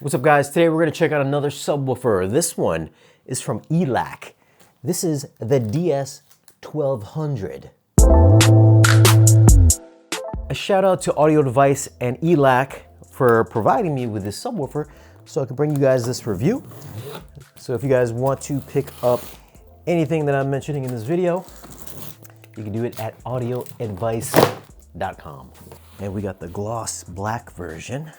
What's up, guys? Today we're going to check out another subwoofer. This one is from ELAC. This is the DS1200. A shout out to Audiophile and ELAC for providing me with this subwoofer so I can bring you guys this review. So if you guys want to pick up anything that I'm mentioning in this video, you can do it at audioadvice.com. And we got the gloss black version.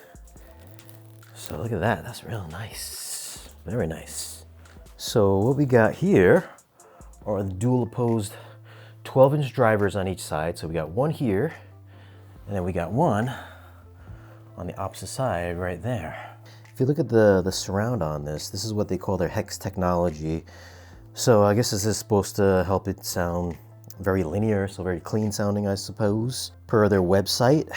So look at that, that's real nice, very nice. So what we got here are the dual opposed 12-inch drivers on each side. So we got one here, and then we got one on the opposite side right there. If you look at the surround on this is what they call their hex technology. So I guess this is supposed to help it sound very linear, so very clean sounding, I suppose. Per their website,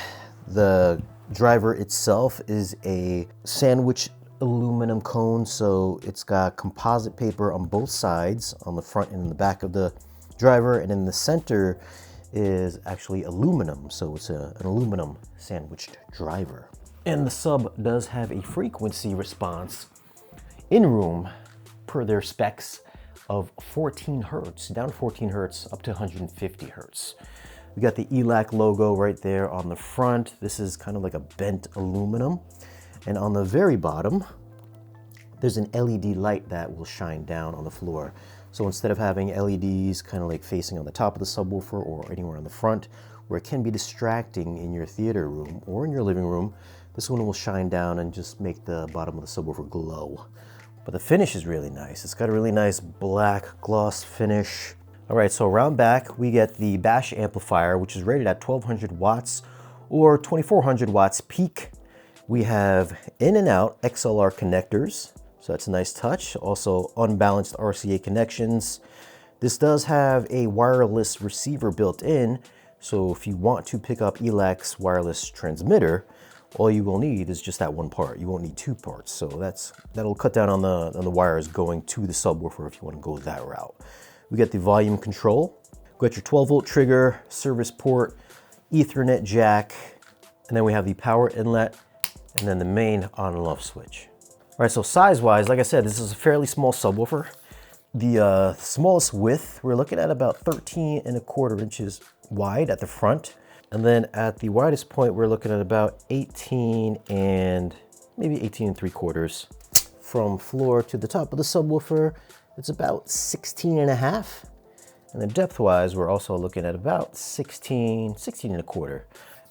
the driver itself is a sandwiched aluminum cone, so it's got composite paper on both sides, on the front and in the back of the driver, and in the center is actually aluminum, so it's an aluminum sandwiched driver. And the sub does have a frequency response in room per their specs of 14 hertz, down 14 hertz up to 150 hertz. We got the ELAC logo right there on the front. This is kind of like a bent aluminum. And on the very bottom, there's an LED light that will shine down on the floor. So instead of having LEDs kind of like facing on the top of the subwoofer or anywhere on the front, where it can be distracting in your theater room or in your living room, this one will shine down and just make the bottom of the subwoofer glow. But the finish is really nice. It's got a really nice black gloss finish. All right, so around back, we get the bash amplifier, which is rated at 1200 watts or 2400 watts peak. We have in and out XLR connectors, so that's a nice touch. Also unbalanced RCA connections. This does have a wireless receiver built in, so if you want to pick up ELAC's wireless transmitter, all you will need is just that one part. You won't need two parts, so that'll cut down on the wires going to the subwoofer if you want to go that route. We got the volume control. We got your 12-volt trigger, service port, Ethernet jack, and then we have the power inlet, and then the main on and off switch. All right, so size-wise, like I said, this is a fairly small subwoofer. The smallest width, we're looking at about 13¼ inches wide at the front. And then at the widest point, we're looking at about 18 and maybe 18¾ From floor to the top of the subwoofer, it's about 16½. And then depth-wise, we're also looking at about 16¼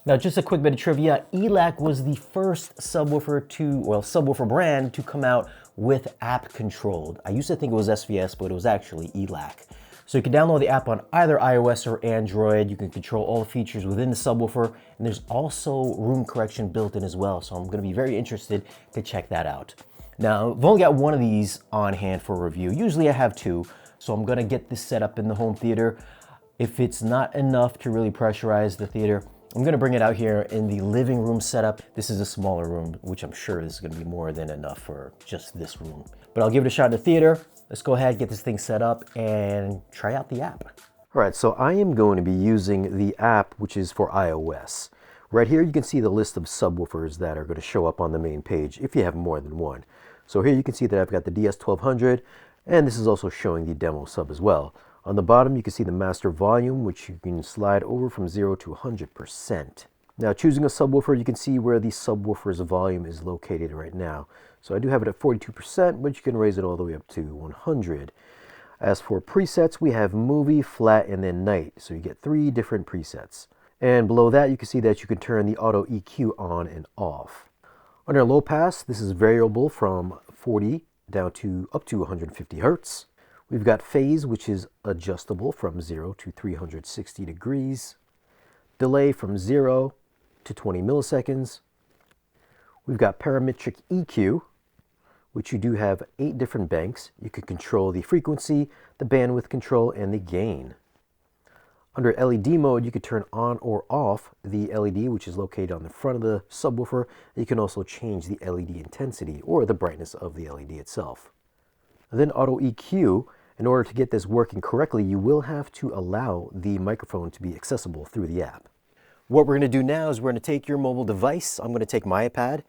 Now, just a quick bit of trivia. ELAC was the first subwoofer brand to come out with app controlled. I used to think it was SVS, but it was actually ELAC. So you can download the app on either iOS or Android. You can control all the features within the subwoofer, and there's also room correction built in as well. So I'm gonna be very interested to check that out. Now, I've only got one of these on hand for review. Usually I have two, so I'm gonna get this set up in the home theater. If it's not enough to really pressurize the theater, I'm gonna bring it out here in the living room setup. This is a smaller room, which I'm sure is gonna be more than enough for just this room. But I'll give it a shot in the theater. Let's go ahead, get this thing set up, and try out the app. All right, so I am going to be using the app, which is for iOS. Right here, you can see the list of subwoofers that are gonna show up on the main page if you have more than one. So here you can see that I've got the DS1200, and this is also showing the demo sub as well. On the bottom, you can see the master volume, which you can slide over from 0 to 100%. Now, choosing a subwoofer, you can see where the subwoofer's volume is located right now. So I do have it at 42%, but you can raise it all the way up to 100. As for presets, we have movie, flat, and then night. So you get 3 different presets. And below that, you can see that you can turn the auto EQ on and off. Under low pass, this is variable from 40 down to up to 150 hertz. We've got phase, which is adjustable from 0 to 360 degrees. Delay from 0 to 20 milliseconds. We've got parametric EQ, which you do have 8 different banks. You can control the frequency, the bandwidth control, and the gain. Under LED mode, you can turn on or off the LED, which is located on the front of the subwoofer. You can also change the LED intensity or the brightness of the LED itself. And then auto EQ, in order to get this working correctly, you will have to allow the microphone to be accessible through the app. What we're going to do now is we're going to take your mobile device. I'm going to take my iPad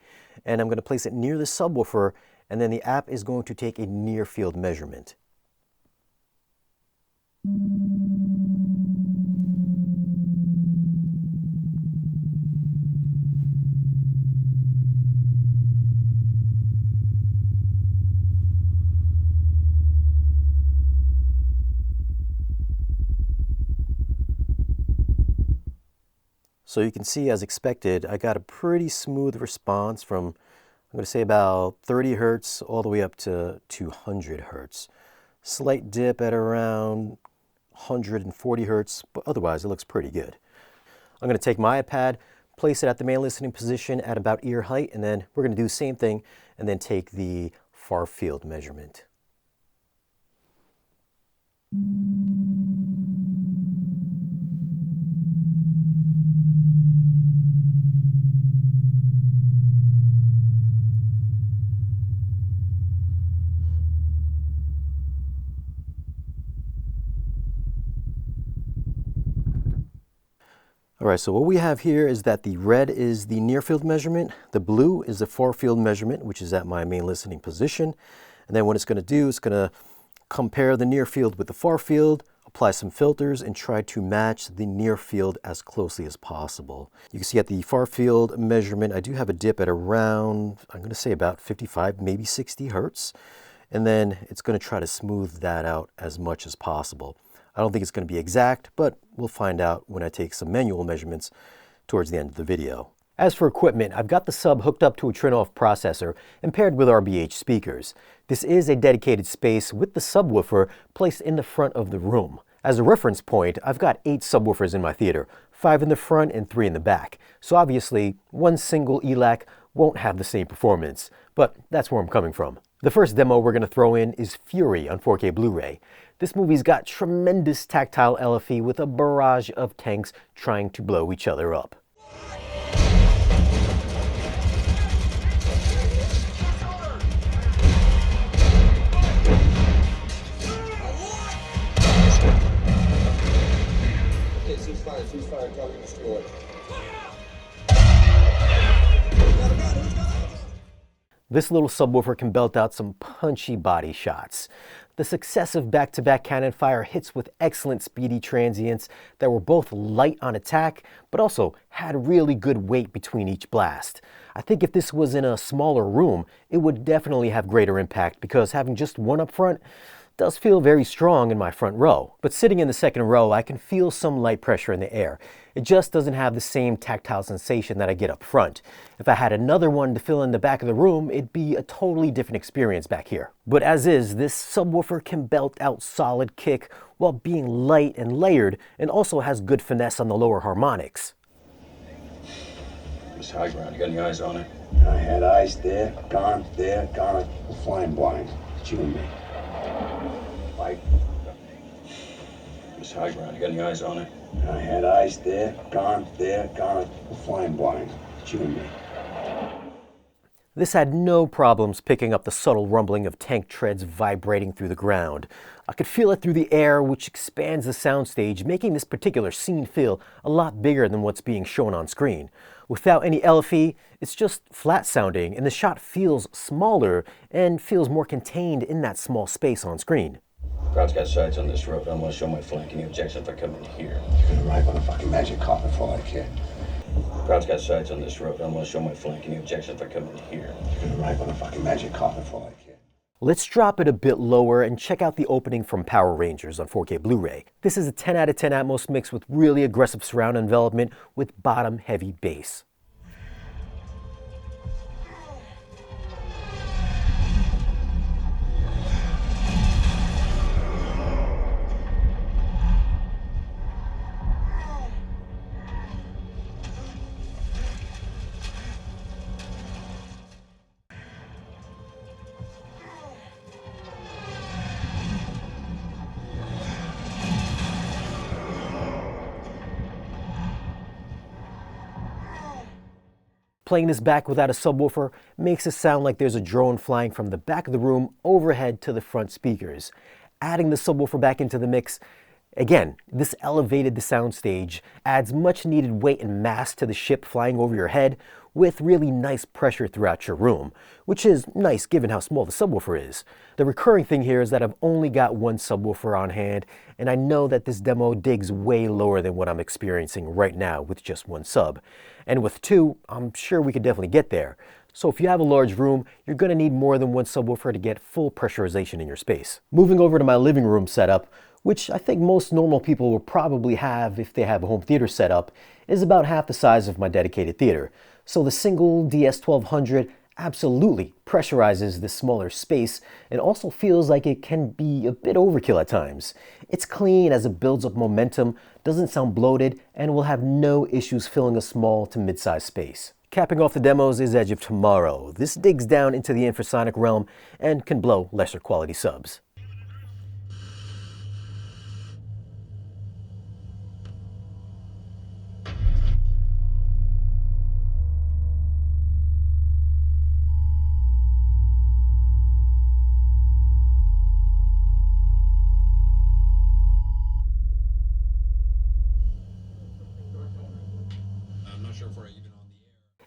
and I'm going to place it near the subwoofer, and then the app is going to take a near field measurement. So you can see, as expected, I got a pretty smooth response from, I'm going to say about 30 hertz all the way up to 200 hertz. Slight dip at around 140 hertz, but otherwise it looks pretty good. I'm going to take my iPad, place it at the main listening position at about ear height, and then we're going to do the same thing and then take the far field measurement. All right, so what we have here is that the red is the near field measurement, the blue is the far field measurement, which is at my main listening position. And then what it's going to do is going to compare the near field with the far field, apply some filters, and try to match the near field as closely as possible. You can see at the far field measurement, I do have a dip at around, I'm going to say about 55, maybe 60 hertz. And then it's going to try to smooth that out as much as possible. I don't think it's going to be exact, but we'll find out when I take some manual measurements towards the end of the video. As for equipment, I've got the sub hooked up to a turn-off processor and paired with RBH speakers. This is a dedicated space with the subwoofer placed in the front of the room. As a reference point, I've got 8 subwoofers in my theater, 5 in the front and 3 in the back. So obviously, one single ELAC won't have the same performance, but that's where I'm coming from. The first demo we're going to throw in is Fury on 4K Blu-ray. This movie's got tremendous tactile LFE with a barrage of tanks trying to blow each other up. Okay, ceasefire, target destroyed. This little subwoofer can belt out some punchy body shots. The successive back-to-back cannon fire hits with excellent speedy transients that were both light on attack, but also had really good weight between each blast. I think if this was in a smaller room, it would definitely have greater impact, because having just one up front does feel very strong in my front row. But sitting in the second row, I can feel some light pressure in the air. It just doesn't have the same tactile sensation that I get up front. If I had another one to fill in the back of the room, it'd be a totally different experience back here. But as is, this subwoofer can belt out solid kick while being light and layered, and also has good finesse on the lower harmonics. It's high ground, you got any eyes on it? I had eyes there, gone, we're flying blind. It's you and me. Like, It's high ground, you got any eyes on it? I had eyes there, gone, we're flying blind. It's you and me. This had no problems picking up the subtle rumbling of tank treads vibrating through the ground. I could feel it through the air, which expands the soundstage, making this particular scene feel a lot bigger than what's being shown on screen. Without any LFE, it's just flat sounding, and the shot feels smaller and feels more contained in that small space on screen. Crowd's got sights on this road. I'm gonna show my flank. Any objection if I come in here? You're gonna ride on a fucking magic carpet for all I care. Crowd's got sights on this road. I'm gonna show my flank. Any objection if I come in here? You're gonna ride on a fucking magic carpet for all I care. Let's drop it a bit lower and check out the opening from Power Rangers on 4K Blu-ray. This is a 10 out of 10 Atmos mix with really aggressive surround envelopment with bottom-heavy bass. Playing this back without a subwoofer makes it sound like there's a drone flying from the back of the room overhead to the front speakers. Adding the subwoofer back into the mix Again, this elevated the soundstage, adds much needed weight and mass to the ship flying over your head, with really nice pressure throughout your room, which is nice given how small the subwoofer is. The recurring thing here is that I've only got one subwoofer on hand, and I know that this demo digs way lower than what I'm experiencing right now with just one sub. And with two, I'm sure we could definitely get there. So if you have a large room, you're going to need more than one subwoofer to get full pressurization in your space. Moving over to my living room setup, which I think most normal people will probably have if they have a home theater setup, is about half the size of my dedicated theater. So the single DS1200 absolutely pressurizes this smaller space and also feels like it can be a bit overkill at times. It's clean as it builds up momentum, doesn't sound bloated, and will have no issues filling a small to mid-sized space. Capping off the demos is Edge of Tomorrow. This digs down into the infrasonic realm and can blow lesser quality subs.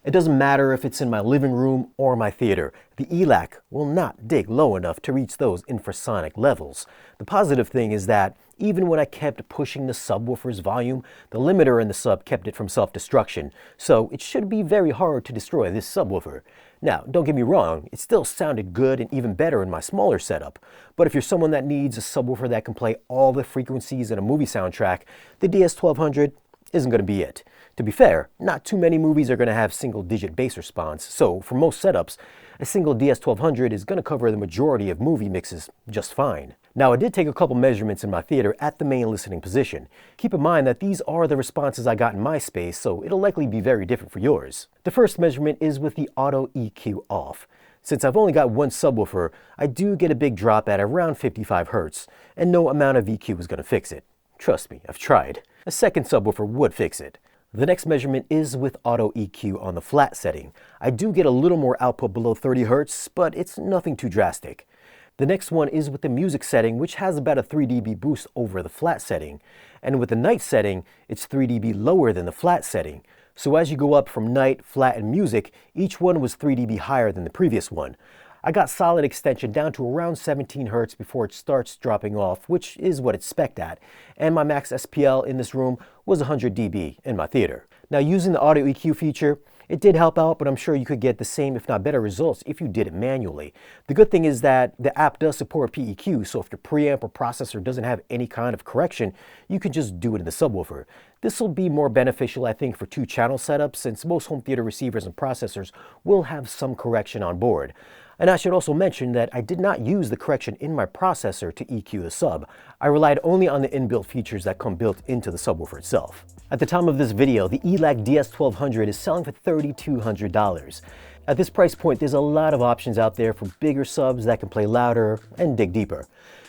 It doesn't matter if it's in my living room or my theater, the ELAC will not dig low enough to reach those infrasonic levels. The positive thing is that even when I kept pushing the subwoofer's volume, the limiter in the sub kept it from self-destruction, so it should be very hard to destroy this subwoofer. Now, don't get me wrong, it still sounded good and even better in my smaller setup, but if you're someone that needs a subwoofer that can play all the frequencies in a movie soundtrack, the DS1200 isn't going to be it. To be fair, not too many movies are going to have single-digit bass response, so for most setups, a single DS1200 is going to cover the majority of movie mixes just fine. Now, I did take a couple measurements in my theater at the main listening position. Keep in mind that these are the responses I got in my space, so it'll likely be very different for yours. The first measurement is with the auto EQ off. Since I've only got one subwoofer, I do get a big drop at around 55 Hz, and no amount of EQ is going to fix it. Trust me, I've tried. A second subwoofer would fix it. The next measurement is with auto EQ on the flat setting. I do get a little more output below 30 Hz, but it's nothing too drastic. The next one is with the music setting, which has about a 3 dB boost over the flat setting. And with the night setting, it's 3 dB lower than the flat setting. So as you go up from night, flat, and music, each one was 3 dB higher than the previous one. I got solid extension down to around 17 Hz before it starts dropping off, which is what it's spec'd at. And my max SPL in this room was 100 dB in my theater. Now, using the audio EQ feature, it did help out, but I'm sure you could get the same if not better results if you did it manually. The good thing is that the app does support PEQ, so if your preamp or processor doesn't have any kind of correction, you can just do it in the subwoofer. This will be more beneficial, I think, for two-channel setups, since most home theater receivers and processors will have some correction on board. And I should also mention that I did not use the correction in my processor to EQ the sub. I relied only on the inbuilt features that come built into the subwoofer itself. At the time of this video, the ELAC DS1200 is selling for $3,200. At this price point, there's a lot of options out there for bigger subs that can play louder and dig deeper.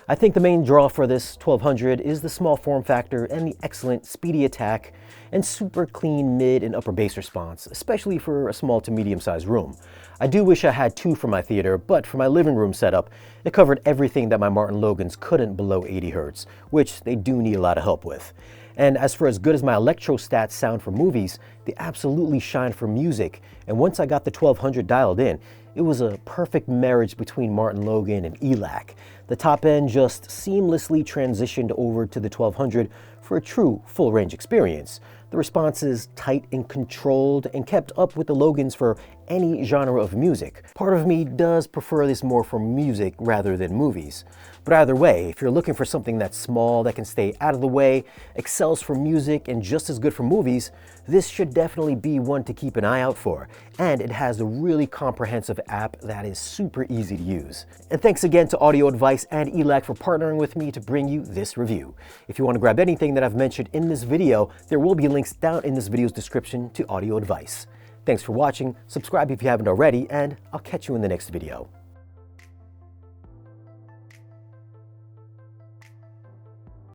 I think the main draw for this 1200 is the small form factor and the excellent speedy attack and super clean mid and upper bass response, especially for a small to medium sized room. I do wish I had two for my theater, but for my living room setup, it covered everything that my Martin Logans couldn't below 80 Hz, which they do need a lot of help with. And as for as good as my electro stats sound for movies, they absolutely shine for music. And once I got the 1200 dialed in, it was a perfect marriage between Martin Logan and ELAC. The top end just seamlessly transitioned over to the 1200 for a true full range experience. The response is tight and controlled and kept up with the Logans for any genre of music. Part of me does prefer this more for music rather than movies. But either way, if you're looking for something that's small, that can stay out of the way, excels for music, and just as good for movies, this should definitely be one to keep an eye out for. And it has a really comprehensive app that is super easy to use. And thanks again to Audio Advice and ELAC for partnering with me to bring you this review. If you want to grab anything that I've mentioned in this video, there will be links down in this video's description to Audio Advice. Thanks for watching, subscribe if you haven't already, and I'll catch you in the next video.